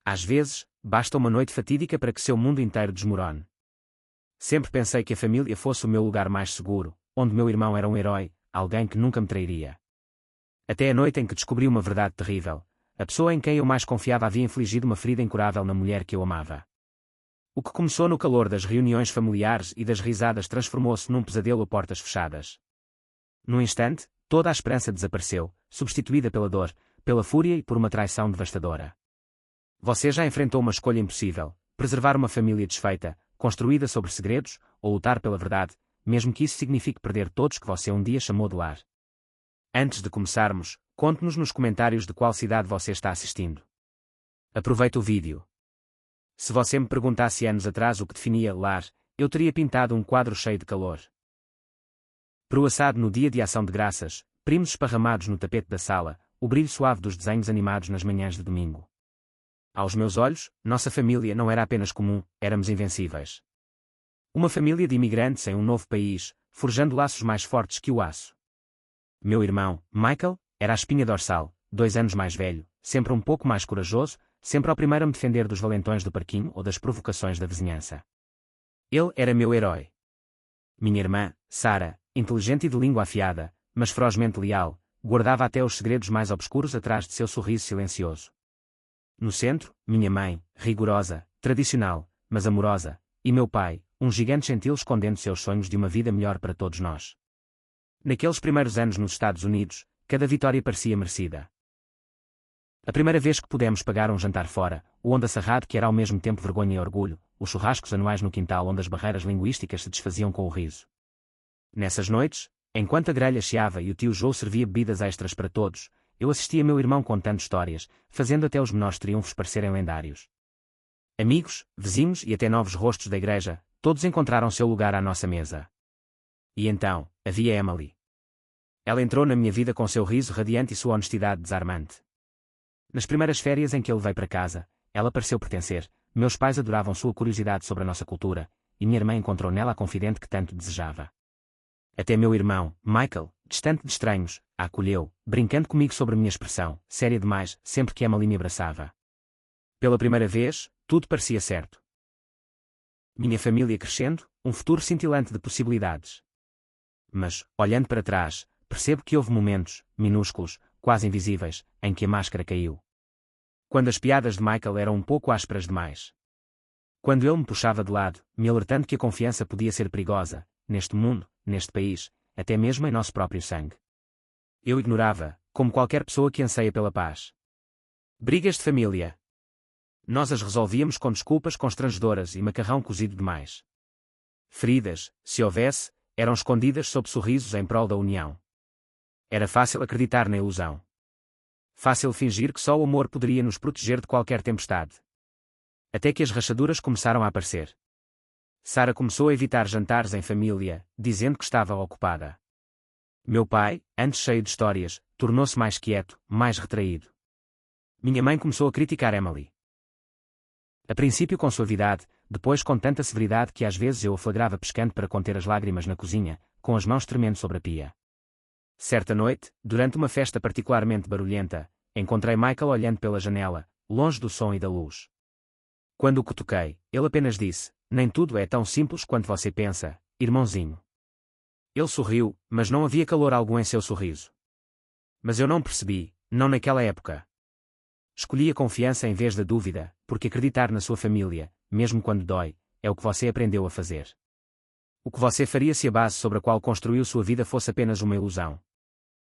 Às vezes, basta uma noite fatídica para que seu mundo inteiro desmorone. Sempre pensei que a família fosse o meu lugar mais seguro, onde meu irmão era um herói, alguém que nunca me trairia. Até a noite em que descobri uma verdade terrível: a pessoa em quem eu mais confiava havia infligido uma ferida incurável na mulher que eu amava. O que começou no calor das reuniões familiares e das risadas transformou-se num pesadelo a portas fechadas. Num instante, toda a esperança desapareceu, substituída pela dor, pela fúria e por uma traição devastadora. Você já enfrentou uma escolha impossível: preservar uma família desfeita, construída sobre segredos, ou lutar pela verdade, mesmo que isso signifique perder todos que você um dia chamou de lar. Antes de começarmos, conte-nos nos comentários de qual cidade você está assistindo. Aproveite o vídeo. Se você me perguntasse anos atrás o que definia lar, eu teria pintado um quadro cheio de calor. Pro assado no dia de ação de graças, primos esparramados no tapete da sala, o brilho suave dos desenhos animados nas manhãs de domingo. Aos meus olhos, nossa família não era apenas comum, éramos invencíveis. Uma família de imigrantes em um novo país, forjando laços mais fortes que o aço. Meu irmão, Michael, era a espinha dorsal, 2 anos mais velho, sempre um pouco mais corajoso, sempre ao primeiro a me defender dos valentões do parquinho ou das provocações da vizinhança. Ele era meu herói. Minha irmã, Sarah, inteligente e de língua afiada, mas ferozmente leal, guardava até os segredos mais obscuros atrás de seu sorriso silencioso. No centro, minha mãe, rigorosa, tradicional, mas amorosa, e meu pai, um gigante gentil escondendo seus sonhos de uma vida melhor para todos nós. Naqueles primeiros anos nos Estados Unidos, cada vitória parecia merecida. A primeira vez que pudemos pagar um jantar fora, o onda sarrado que era ao mesmo tempo vergonha e orgulho, os churrascos anuais no quintal onde as barreiras linguísticas se desfaziam com o riso. Nessas noites, enquanto a grelha chiava e o tio Joe servia bebidas extras para todos, eu assistia meu irmão contando histórias, fazendo até os menores triunfos parecerem lendários. Amigos, vizinhos e até novos rostos da igreja, todos encontraram seu lugar à nossa mesa. E então, havia Emily. Ela entrou na minha vida com seu riso radiante e sua honestidade desarmante. Nas primeiras férias em que ele veio para casa, ela pareceu pertencer, meus pais adoravam sua curiosidade sobre a nossa cultura, e minha irmã encontrou nela a confidente que tanto desejava. Até meu irmão, Michael, distante de estranhos, a acolheu, brincando comigo sobre a minha expressão, séria demais, sempre que Emily me abraçava. Pela primeira vez, tudo parecia certo. Minha família crescendo, um futuro cintilante de possibilidades. Mas, olhando para trás, percebo que houve momentos, minúsculos, quase invisíveis, em que a máscara caiu. Quando as piadas de Michael eram um pouco ásperas demais. Quando ele me puxava de lado, me alertando que a confiança podia ser perigosa, neste mundo, neste país, até mesmo em nosso próprio sangue. Eu ignorava, como qualquer pessoa que anseia pela paz. Brigas de família. Nós as resolvíamos com desculpas constrangedoras e macarrão cozido demais. Feridas, se houvesse, eram escondidas sob sorrisos em prol da união. Era fácil acreditar na ilusão. Fácil fingir que só o amor poderia nos proteger de qualquer tempestade. Até que as rachaduras começaram a aparecer. Sarah começou a evitar jantares em família, dizendo que estava ocupada. Meu pai, antes cheio de histórias, tornou-se mais quieto, mais retraído. Minha mãe começou a criticar Emily. A princípio com suavidade, depois com tanta severidade que às vezes eu a flagrava pescando para conter as lágrimas na cozinha, com as mãos tremendo sobre a pia. Certa noite, durante uma festa particularmente barulhenta, encontrei Michael olhando pela janela, longe do som e da luz. Quando o cutuquei, ele apenas disse: "Nem tudo é tão simples quanto você pensa, irmãozinho." Ele sorriu, mas não havia calor algum em seu sorriso. Mas eu não percebi, não naquela época. Escolhi a confiança em vez da dúvida, porque acreditar na sua família, mesmo quando dói, é o que você aprendeu a fazer. O que você faria se a base sobre a qual construiu sua vida fosse apenas uma ilusão?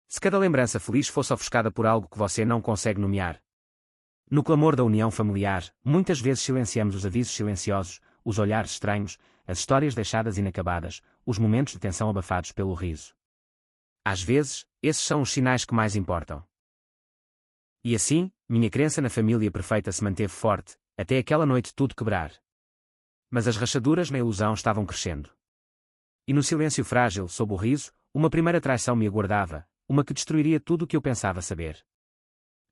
Se cada lembrança feliz fosse ofuscada por algo que você não consegue nomear? No clamor da união familiar, muitas vezes silenciamos os avisos silenciosos, os olhares estranhos, as histórias deixadas inacabadas, os momentos de tensão abafados pelo riso. Às vezes, esses são os sinais que mais importam. E assim, minha crença na família perfeita se manteve forte, até aquela noite tudo quebrar. Mas as rachaduras na ilusão estavam crescendo. E no silêncio frágil, sob o riso, uma primeira traição me aguardava, uma que destruiria tudo o que eu pensava saber.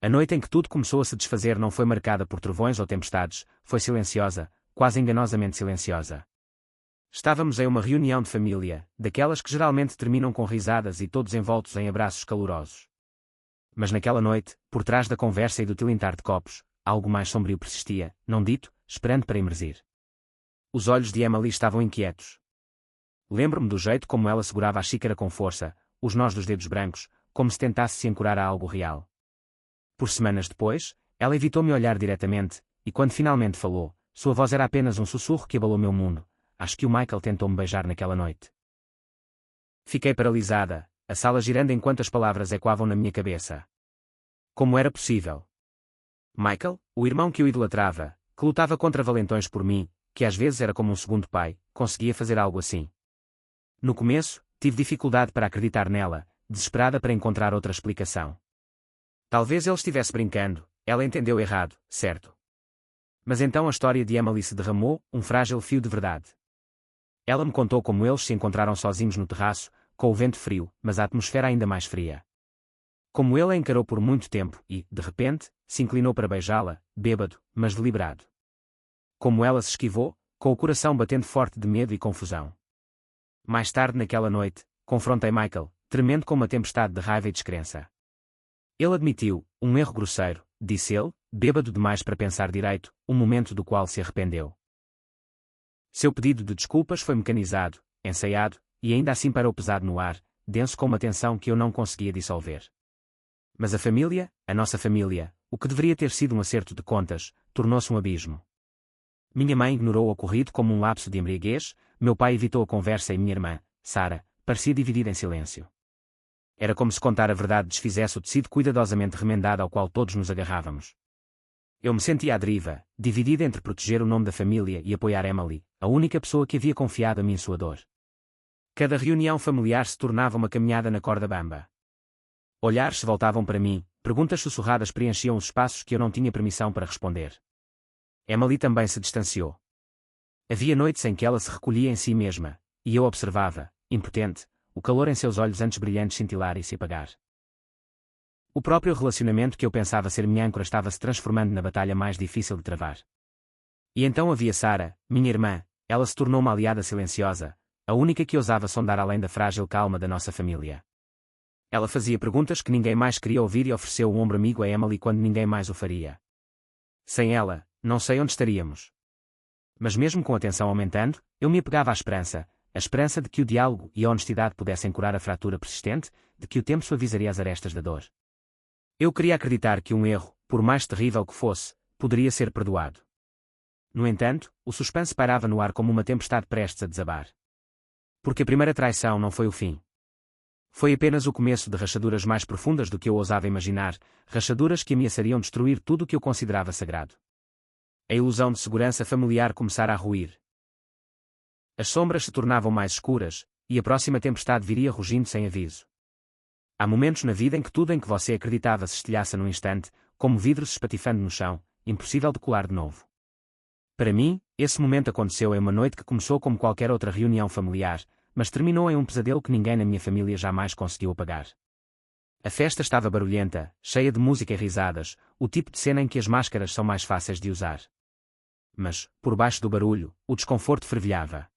A noite em que tudo começou a se desfazer não foi marcada por trovões ou tempestades, foi silenciosa, quase enganosamente silenciosa. Estávamos em uma reunião de família, daquelas que geralmente terminam com risadas e todos envoltos em abraços calorosos. Mas naquela noite, por trás da conversa e do tilintar de copos, algo mais sombrio persistia, não dito, esperando para emergir. Os olhos de Emily estavam inquietos. Lembro-me do jeito como ela segurava a xícara com força, os nós dos dedos brancos, como se tentasse se ancorar a algo real. Por semanas depois, ela evitou-me olhar diretamente, e quando finalmente falou, sua voz era apenas um sussurro que abalou meu mundo. Acho que o Michael tentou-me beijar naquela noite. Fiquei paralisada, a sala girando enquanto as palavras ecoavam na minha cabeça. Como era possível? Michael, o irmão que eu idolatrava, que lutava contra valentões por mim, que às vezes era como um segundo pai, conseguia fazer algo assim. No começo, tive dificuldade para acreditar nela, desesperada para encontrar outra explicação. Talvez ele estivesse brincando, ela entendeu errado, certo. Mas então a história de Emily se derramou, um frágil fio de verdade. Ela me contou como eles se encontraram sozinhos no terraço, com o vento frio, mas a atmosfera ainda mais fria. Como ele a encarou por muito tempo e, de repente, se inclinou para beijá-la, bêbado, mas deliberado. Como ela se esquivou, com o coração batendo forte de medo e confusão. Mais tarde naquela noite, confrontei Michael, tremendo com uma tempestade de raiva e descrença. Ele admitiu, um erro grosseiro, disse ele, bêbado demais para pensar direito, um momento do qual se arrependeu. Seu pedido de desculpas foi mecanizado, ensaiado, e ainda assim parou pesado no ar, denso com uma tensão que eu não conseguia dissolver. Mas a família, a nossa família, o que deveria ter sido um acerto de contas, tornou-se um abismo. Minha mãe ignorou o ocorrido como um lapso de embriaguez, meu pai evitou a conversa e minha irmã, Sarah, parecia dividida em silêncio. Era como se contar a verdade desfizesse o tecido cuidadosamente remendado ao qual todos nos agarrávamos. Eu me sentia à deriva, dividida entre proteger o nome da família e apoiar Emily, a única pessoa que havia confiado a mim em sua dor. Cada reunião familiar se tornava uma caminhada na corda bamba. Olhares se voltavam para mim, perguntas sussurradas preenchiam os espaços que eu não tinha permissão para responder. Emily também se distanciou. Havia noites em que ela se recolhia em si mesma, e eu observava, impotente, o calor em seus olhos antes brilhantes cintilar e se apagar. O próprio relacionamento que eu pensava ser minha âncora estava se transformando na batalha mais difícil de travar. E então havia Sarah, minha irmã, ela se tornou uma aliada silenciosa, a única que ousava sondar além da frágil calma da nossa família. Ela fazia perguntas que ninguém mais queria ouvir e ofereceu um ombro amigo a Emily quando ninguém mais o faria. Sem ela, não sei onde estaríamos. Mas mesmo com a tensão aumentando, eu me apegava à esperança, a esperança de que o diálogo e a honestidade pudessem curar a fratura persistente, de que o tempo suavizaria as arestas da dor. Eu queria acreditar que um erro, por mais terrível que fosse, poderia ser perdoado. No entanto, o suspense pairava no ar como uma tempestade prestes a desabar. Porque a primeira traição não foi o fim. Foi apenas o começo de rachaduras mais profundas do que eu ousava imaginar, rachaduras que ameaçariam destruir tudo o que eu considerava sagrado. A ilusão de segurança familiar começara a ruir. As sombras se tornavam mais escuras, e a próxima tempestade viria rugindo sem aviso. Há momentos na vida em que tudo em que você acreditava se estilhaça num instante, como vidros espatifando no chão, impossível de colar de novo. Para mim, esse momento aconteceu em uma noite que começou como qualquer outra reunião familiar, mas terminou em um pesadelo que ninguém na minha família jamais conseguiu apagar. A festa estava barulhenta, cheia de música e risadas, o tipo de cena em que as máscaras são mais fáceis de usar. Mas, por baixo do barulho, o desconforto fervilhava.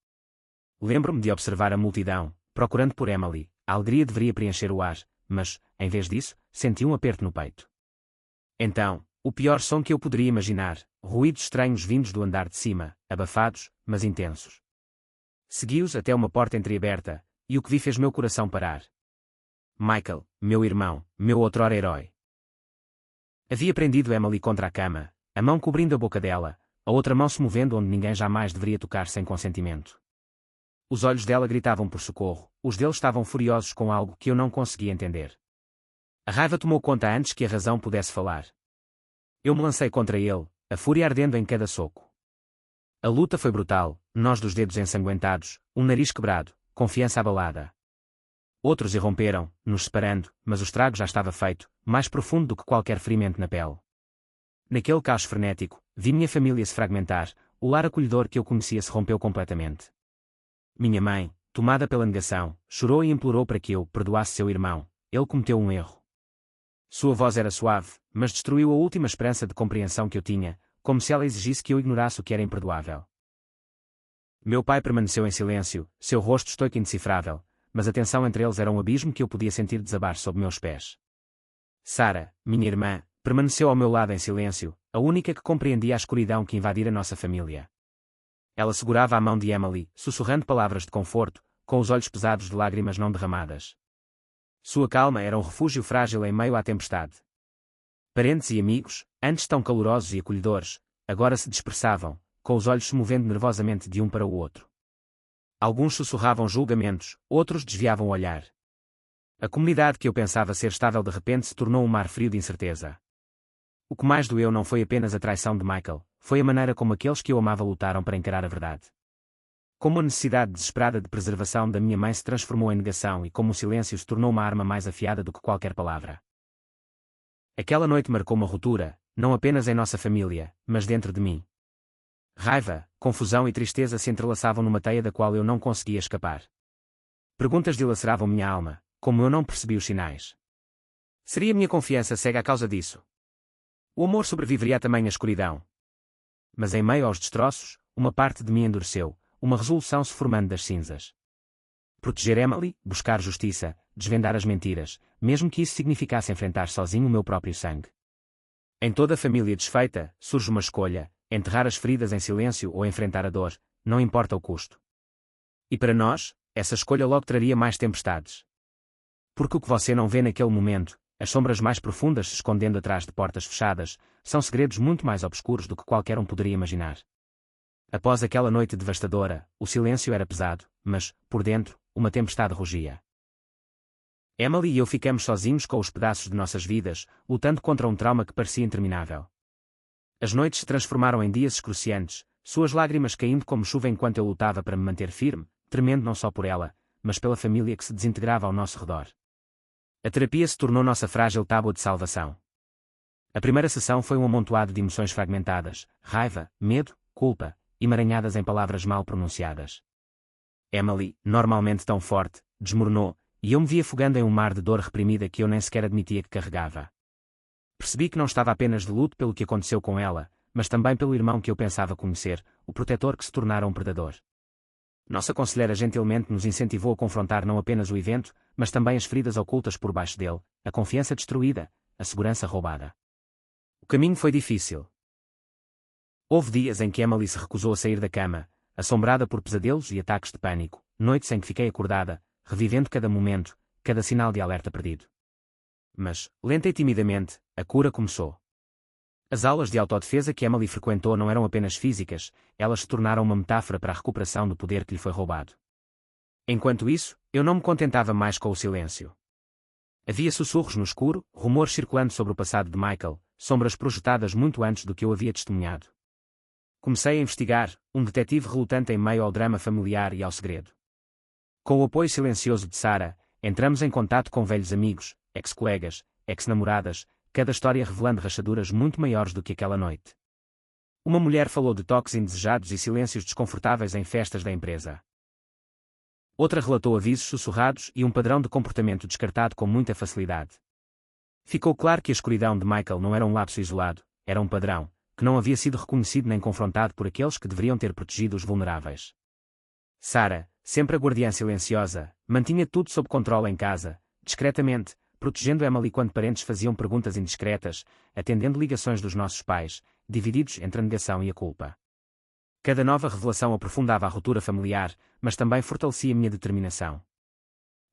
Lembro-me de observar a multidão, procurando por Emily, a alegria deveria preencher o ar, mas, em vez disso, senti um aperto no peito. Então, o pior som que eu poderia imaginar, ruídos estranhos vindos do andar de cima, abafados, mas intensos. Segui-os até uma porta entreaberta, e o que vi fez meu coração parar. Michael, meu irmão, meu outrora herói. Havia prendido Emily contra a cama, a mão cobrindo a boca dela, a outra mão se movendo onde ninguém jamais deveria tocar sem consentimento. Os olhos dela gritavam por socorro, os dele estavam furiosos com algo que eu não conseguia entender. A raiva tomou conta antes que a razão pudesse falar. Eu me lancei contra ele, a fúria ardendo em cada soco. A luta foi brutal, nós dos dedos ensanguentados, um nariz quebrado, confiança abalada. Outros irromperam, nos separando, mas o estrago já estava feito, mais profundo do que qualquer ferimento na pele. Naquele caos frenético, vi minha família se fragmentar, o lar acolhedor que eu conhecia se rompeu completamente. Minha mãe, tomada pela negação, chorou e implorou para que eu perdoasse seu irmão, ele cometeu um erro. Sua voz era suave, mas destruiu a última esperança de compreensão que eu tinha, como se ela exigisse que eu ignorasse o que era imperdoável. Meu pai permaneceu em silêncio, seu rosto estoico e indecifrável, mas a tensão entre eles era um abismo que eu podia sentir desabar sob meus pés. Sarah, minha irmã, Permaneceu ao meu lado em silêncio, a única que compreendia a escuridão que invadira nossa família. Ela segurava a mão de Emily, sussurrando palavras de conforto, com os olhos pesados de lágrimas não derramadas. Sua calma era um refúgio frágil em meio à tempestade. Parentes e amigos, antes tão calorosos e acolhedores, agora se dispersavam, com os olhos se movendo nervosamente de um para o outro. Alguns sussurravam julgamentos, outros desviavam o olhar. A comunidade que eu pensava ser estável de repente se tornou um mar frio de incerteza. O que mais doeu não foi apenas a traição de Michael, foi a maneira como aqueles que eu amava lutaram para encarar a verdade. Como a necessidade desesperada de preservação da minha mãe se transformou em negação e como o silêncio se tornou uma arma mais afiada do que qualquer palavra. Aquela noite marcou uma ruptura, não apenas em nossa família, mas dentro de mim. Raiva, confusão e tristeza se entrelaçavam numa teia da qual eu não conseguia escapar. Perguntas dilaceravam minha alma, como eu não percebi os sinais. Seria minha confiança cega a causa disso? O amor sobreviveria a tamanha escuridão. Mas em meio aos destroços, uma parte de mim endureceu, uma resolução se formando das cinzas. Proteger Emily, buscar justiça, desvendar as mentiras, mesmo que isso significasse enfrentar sozinho o meu próprio sangue. Em toda a família desfeita, surge uma escolha: enterrar as feridas em silêncio ou enfrentar a dor, não importa o custo. E para nós, essa escolha logo traria mais tempestades. Porque o que você não vê naquele momento, as sombras mais profundas se escondendo atrás de portas fechadas, são segredos muito mais obscuros do que qualquer um poderia imaginar. Após aquela noite devastadora, o silêncio era pesado, mas, por dentro, uma tempestade rugia. Emily e eu ficamos sozinhos com os pedaços de nossas vidas, lutando contra um trauma que parecia interminável. As noites se transformaram em dias excruciantes, suas lágrimas caindo como chuva enquanto eu lutava para me manter firme, tremendo não só por ela, mas pela família que se desintegrava ao nosso redor. A terapia se tornou nossa frágil tábua de salvação. A primeira sessão foi um amontoado de emoções fragmentadas, raiva, medo, culpa, emaranhadas em palavras mal pronunciadas. Emily, normalmente tão forte, desmoronou, e eu me vi afogando em um mar de dor reprimida que eu nem sequer admitia que carregava. Percebi que não estava apenas de luto pelo que aconteceu com ela, mas também pelo irmão que eu pensava conhecer, o protetor que se tornara um predador. Nossa conselheira gentilmente nos incentivou a confrontar não apenas o evento, mas também as feridas ocultas por baixo dele, a confiança destruída, a segurança roubada. O caminho foi difícil. Houve dias em que Emily se recusou a sair da cama, assombrada por pesadelos e ataques de pânico, noites em que fiquei acordada, revivendo cada momento, cada sinal de alerta perdido. Mas, lenta e timidamente, a cura começou. As aulas de autodefesa que Emily frequentou não eram apenas físicas, elas se tornaram uma metáfora para a recuperação do poder que lhe foi roubado. Enquanto isso, eu não me contentava mais com o silêncio. Havia sussurros no escuro, rumores circulando sobre o passado de Michael, sombras projetadas muito antes do que eu havia testemunhado. Comecei a investigar, um detetive relutante em meio ao drama familiar e ao segredo. Com o apoio silencioso de Sarah, entramos em contato com velhos amigos, ex-colegas, ex-namoradas, cada história revelando rachaduras muito maiores do que aquela noite. Uma mulher falou de toques indesejados e silêncios desconfortáveis em festas da empresa. Outra relatou avisos sussurrados e um padrão de comportamento descartado com muita facilidade. Ficou claro que a escuridão de Michael não era um lapso isolado, era um padrão, que não havia sido reconhecido nem confrontado por aqueles que deveriam ter protegido os vulneráveis. Sarah, sempre a guardiã silenciosa, mantinha tudo sob controle em casa, discretamente, protegendo Emily quando parentes faziam perguntas indiscretas, atendendo ligações dos nossos pais, divididos entre a negação e a culpa. Cada nova revelação aprofundava a ruptura familiar, mas também fortalecia minha determinação.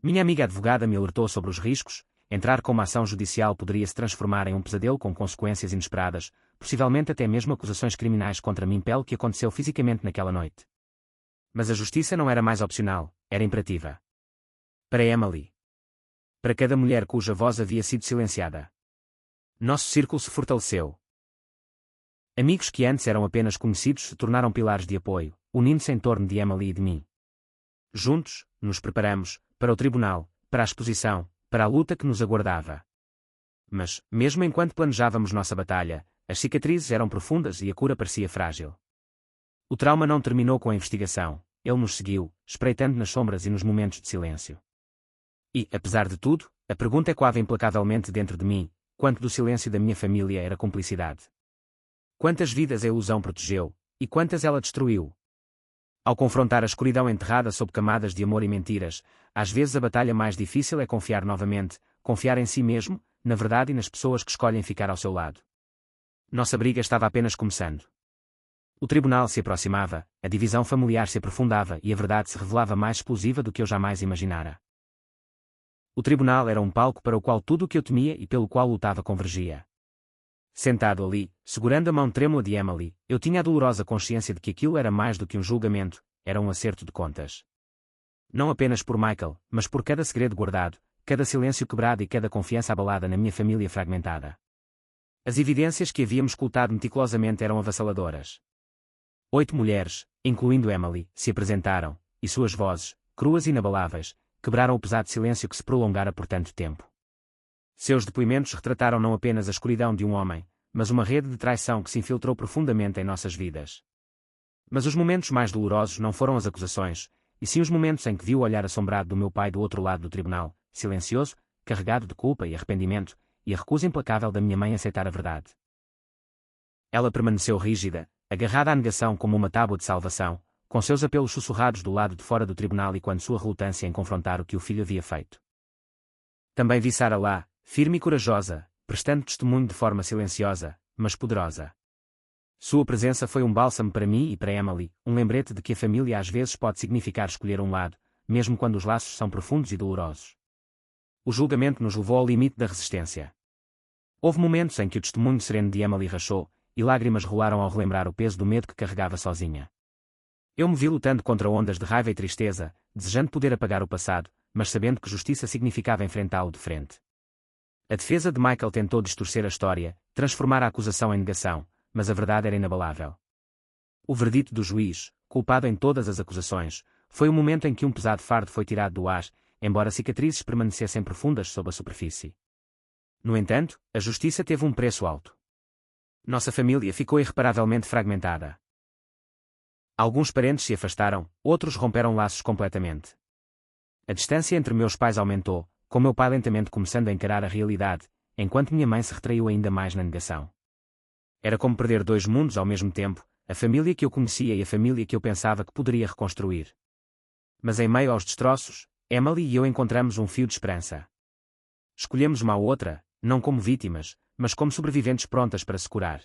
Minha amiga advogada me alertou sobre os riscos: entrar com uma ação judicial poderia se transformar em um pesadelo com consequências inesperadas, possivelmente até mesmo acusações criminais contra mim pelo que aconteceu fisicamente naquela noite. Mas a justiça não era mais opcional, era imperativa. Para Emily. Para cada mulher cuja voz havia sido silenciada. Nosso círculo se fortaleceu. Amigos que antes eram apenas conhecidos se tornaram pilares de apoio, unindo-se em torno de Emily e de mim. Juntos, nos preparamos, para o tribunal, para a exposição, para a luta que nos aguardava. Mas, mesmo enquanto planejávamos nossa batalha, as cicatrizes eram profundas e a cura parecia frágil. O trauma não terminou com a investigação, ele nos seguiu, espreitando nas sombras e nos momentos de silêncio. E, apesar de tudo, a pergunta ecoava implacavelmente dentro de mim: quanto do silêncio da minha família era cumplicidade? Quantas vidas a ilusão protegeu, e quantas ela destruiu? Ao confrontar a escuridão enterrada sob camadas de amor e mentiras, às vezes a batalha mais difícil é confiar novamente, confiar em si mesmo, na verdade e nas pessoas que escolhem ficar ao seu lado. Nossa briga estava apenas começando. O tribunal se aproximava, a divisão familiar se aprofundava e a verdade se revelava mais explosiva do que eu jamais imaginara. O tribunal era um palco para o qual tudo o que eu temia e pelo qual lutava convergia. Sentado ali, segurando a mão trêmula de Emily, eu tinha a dolorosa consciência de que aquilo era mais do que um julgamento, era um acerto de contas. Não apenas por Michael, mas por cada segredo guardado, cada silêncio quebrado e cada confiança abalada na minha família fragmentada. As evidências que havíamos ocultado meticulosamente eram avassaladoras. 8 mulheres, incluindo Emily, se apresentaram, e suas vozes, cruas e inabaláveis, quebraram o pesado silêncio que se prolongara por tanto tempo. Seus depoimentos retrataram não apenas a escuridão de um homem, mas uma rede de traição que se infiltrou profundamente em nossas vidas. Mas os momentos mais dolorosos não foram as acusações, e sim os momentos em que vi o olhar assombrado do meu pai do outro lado do tribunal, silencioso, carregado de culpa e arrependimento, e a recusa implacável da minha mãe a aceitar a verdade. Ela permaneceu rígida, agarrada à negação como uma tábua de salvação, com seus apelos sussurrados do lado de fora do tribunal e quando sua relutância em confrontar o que o filho havia feito. Também vi Sarah lá, firme e corajosa, prestando testemunho de forma silenciosa, mas poderosa. Sua presença foi um bálsamo para mim e para Emily, um lembrete de que a família às vezes pode significar escolher um lado, mesmo quando os laços são profundos e dolorosos. O julgamento nos levou ao limite da resistência. Houve momentos em que o testemunho sereno de Emily rachou, e lágrimas rolaram ao relembrar o peso do medo que carregava sozinha. Eu me vi lutando contra ondas de raiva e tristeza, desejando poder apagar o passado, mas sabendo que justiça significava enfrentá-lo de frente. A defesa de Michael tentou distorcer a história, transformar a acusação em negação, mas a verdade era inabalável. O verdito do juiz, culpado em todas as acusações, foi o momento em que um pesado fardo foi tirado do ar, embora cicatrizes permanecessem profundas sob a superfície. No entanto, a justiça teve um preço alto. Nossa família ficou irreparavelmente fragmentada. Alguns parentes se afastaram, outros romperam laços completamente. A distância entre meus pais aumentou, com meu pai lentamente começando a encarar a realidade, enquanto minha mãe se retraiu ainda mais na negação. Era como perder 2 mundos ao mesmo tempo, a família que eu conhecia e a família que eu pensava que poderia reconstruir. Mas em meio aos destroços, Emily e eu encontramos um fio de esperança. Escolhemos uma à outra, não como vítimas, mas como sobreviventes prontas para se curar.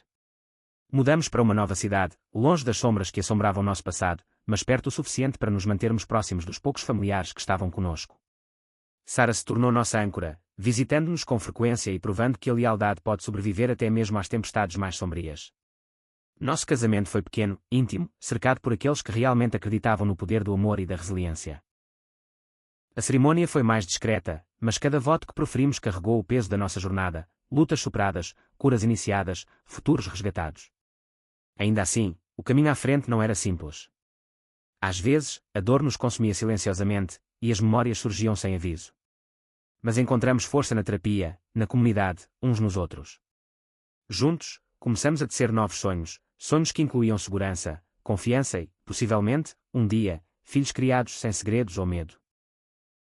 Mudamos para uma nova cidade, longe das sombras que assombravam nosso passado, mas perto o suficiente para nos mantermos próximos dos poucos familiares que estavam conosco. Sarah se tornou nossa âncora, visitando-nos com frequência e provando que a lealdade pode sobreviver até mesmo às tempestades mais sombrias. Nosso casamento foi pequeno, íntimo, cercado por aqueles que realmente acreditavam no poder do amor e da resiliência. A cerimônia foi mais discreta, mas cada voto que proferimos carregou o peso da nossa jornada, lutas superadas, curas iniciadas, futuros resgatados. Ainda assim, o caminho à frente não era simples. Às vezes, a dor nos consumia silenciosamente, e as memórias surgiam sem aviso. Mas encontramos força na terapia, na comunidade, uns nos outros. Juntos, começamos a tecer novos sonhos, sonhos que incluíam segurança, confiança e, possivelmente, um dia, filhos criados sem segredos ou medo.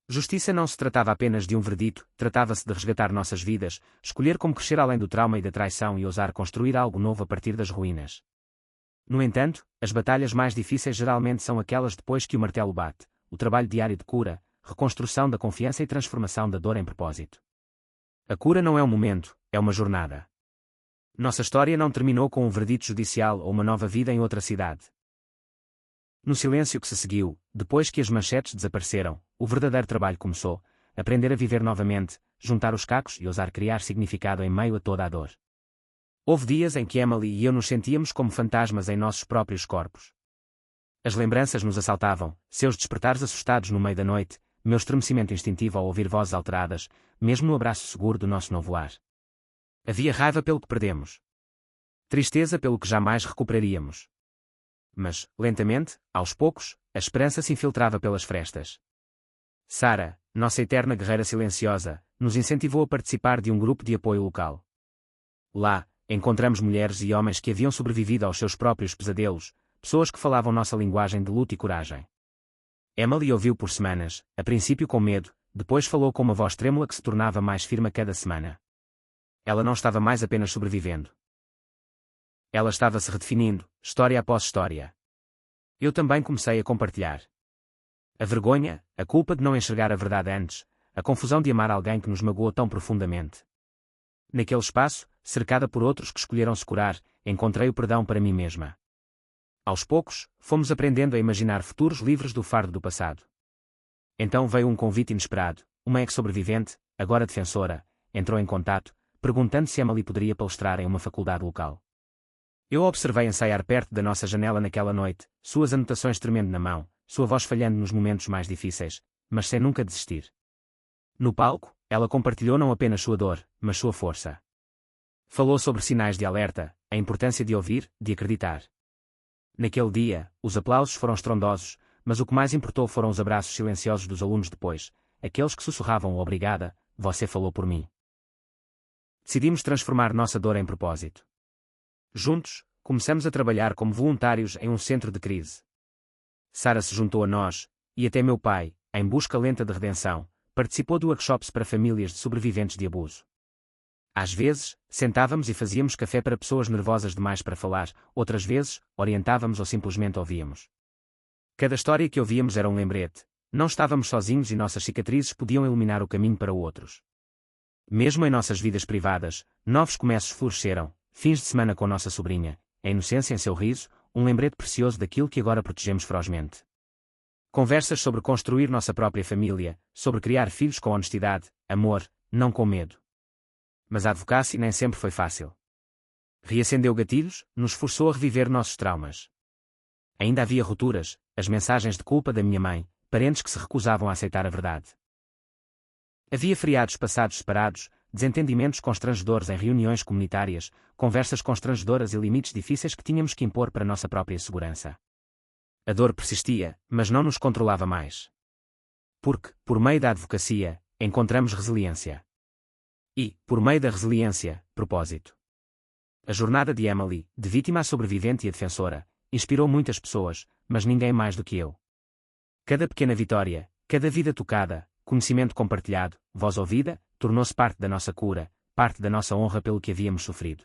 Justiça não se tratava apenas de um verdito, tratava-se de resgatar nossas vidas, escolher como crescer além do trauma e da traição e ousar construir algo novo a partir das ruínas. No entanto, as batalhas mais difíceis geralmente são aquelas depois que o martelo bate, o trabalho diário de cura, reconstrução da confiança e transformação da dor em propósito. A cura não é um momento, é uma jornada. Nossa história não terminou com um verdito judicial ou uma nova vida em outra cidade. No silêncio que se seguiu, depois que as manchetes desapareceram, o verdadeiro trabalho começou, aprender a viver novamente, juntar os cacos e ousar criar significado em meio a toda a dor. Houve dias em que Emily e eu nos sentíamos como fantasmas em nossos próprios corpos. As lembranças nos assaltavam, seus despertares assustados no meio da noite, meu estremecimento instintivo ao ouvir vozes alteradas, mesmo no abraço seguro do nosso novo lar. Havia raiva pelo que perdemos. Tristeza pelo que jamais recuperaríamos. Mas, lentamente, aos poucos, a esperança se infiltrava pelas frestas. Sarah, nossa eterna guerreira silenciosa, nos incentivou a participar de um grupo de apoio local. Lá, encontramos mulheres e homens que haviam sobrevivido aos seus próprios pesadelos, pessoas que falavam nossa linguagem de luta e coragem. Emily ouviu por semanas, a princípio com medo, depois falou com uma voz trêmula que se tornava mais firme a cada semana. Ela não estava mais apenas sobrevivendo. Ela estava se redefinindo, história após história. Eu também comecei a compartilhar. A vergonha, a culpa de não enxergar a verdade antes, a confusão de amar alguém que nos magoou tão profundamente. Naquele espaço, cercada por outros que escolheram se curar, encontrei o perdão para mim mesma. Aos poucos, fomos aprendendo a imaginar futuros livres do fardo do passado. Então veio um convite inesperado. Uma ex-sobrevivente, agora defensora, entrou em contato, perguntando se Emily poderia palestrar em uma faculdade local. Eu a observei ensaiar perto da nossa janela naquela noite, suas anotações tremendo na mão, sua voz falhando nos momentos mais difíceis, mas sem nunca desistir. No palco, ela compartilhou não apenas sua dor, mas sua força. Falou sobre sinais de alerta, a importância de ouvir, de acreditar. Naquele dia, os aplausos foram estrondosos, mas o que mais importou foram os abraços silenciosos dos alunos depois, aqueles que sussurravam obrigada, você falou por mim. Decidimos transformar nossa dor em propósito. Juntos, começamos a trabalhar como voluntários em um centro de crise. Sara se juntou a nós, e até meu pai, em busca lenta de redenção, participou de workshops para famílias de sobreviventes de abuso. Às vezes, sentávamos e fazíamos café para pessoas nervosas demais para falar, outras vezes, orientávamos ou simplesmente ouvíamos. Cada história que ouvíamos era um lembrete. Não estávamos sozinhos e nossas cicatrizes podiam iluminar o caminho para outros. Mesmo em nossas vidas privadas, novos começos floresceram, fins de semana com nossa sobrinha, a inocência em seu riso, um lembrete precioso daquilo que agora protegemos ferozmente. Conversas sobre construir nossa própria família, sobre criar filhos com honestidade, amor, não com medo. Mas a advocacia nem sempre foi fácil. Reacendeu gatilhos, nos forçou a reviver nossos traumas. Ainda havia rupturas, as mensagens de culpa da minha mãe, parentes que se recusavam a aceitar a verdade. Havia feriados passados separados, desentendimentos constrangedores em reuniões comunitárias, conversas constrangedoras e limites difíceis que tínhamos que impor para nossa própria segurança. A dor persistia, mas não nos controlava mais. Porque, por meio da advocacia, encontramos resiliência. E, por meio da resiliência, propósito. A jornada de Emily, de vítima a sobrevivente e a defensora, inspirou muitas pessoas, mas ninguém mais do que eu. Cada pequena vitória, cada vida tocada, conhecimento compartilhado, voz ouvida, tornou-se parte da nossa cura, parte da nossa honra pelo que havíamos sofrido.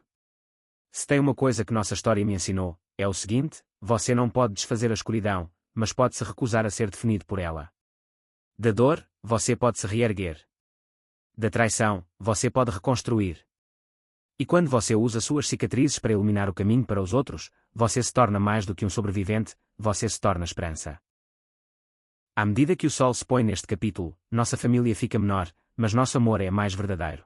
Se tem uma coisa que nossa história me ensinou, é o seguinte: você não pode desfazer a escuridão, mas pode se recusar a ser definido por ela. Da dor, você pode se reerguer. Da traição, você pode reconstruir. E quando você usa suas cicatrizes para iluminar o caminho para os outros, você se torna mais do que um sobrevivente, você se torna esperança. À medida que o sol se põe neste capítulo, nossa família fica menor, mas nosso amor é mais verdadeiro.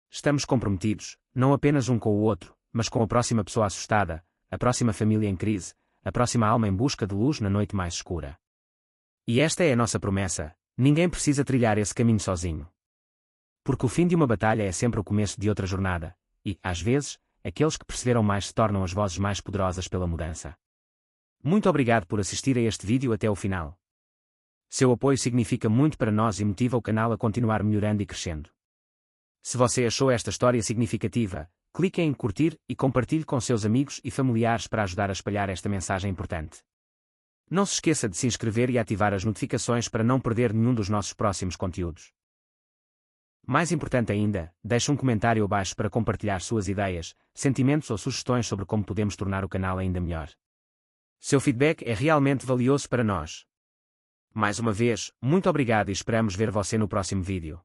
Estamos comprometidos, não apenas um com o outro, mas com a próxima pessoa assustada, a próxima família em crise, a próxima alma em busca de luz na noite mais escura. E esta é a nossa promessa: ninguém precisa trilhar esse caminho sozinho. Porque o fim de uma batalha é sempre o começo de outra jornada, e, às vezes, aqueles que perseveram mais se tornam as vozes mais poderosas pela mudança. Muito obrigado por assistir a este vídeo até o final. Seu apoio significa muito para nós e motiva o canal a continuar melhorando e crescendo. Se você achou esta história significativa, clique em curtir e compartilhe com seus amigos e familiares para ajudar a espalhar esta mensagem importante. Não se esqueça de se inscrever e ativar as notificações para não perder nenhum dos nossos próximos conteúdos. Mais importante ainda, deixe um comentário abaixo para compartilhar suas ideias, sentimentos ou sugestões sobre como podemos tornar o canal ainda melhor. Seu feedback é realmente valioso para nós. Mais uma vez, muito obrigado e esperamos ver você no próximo vídeo.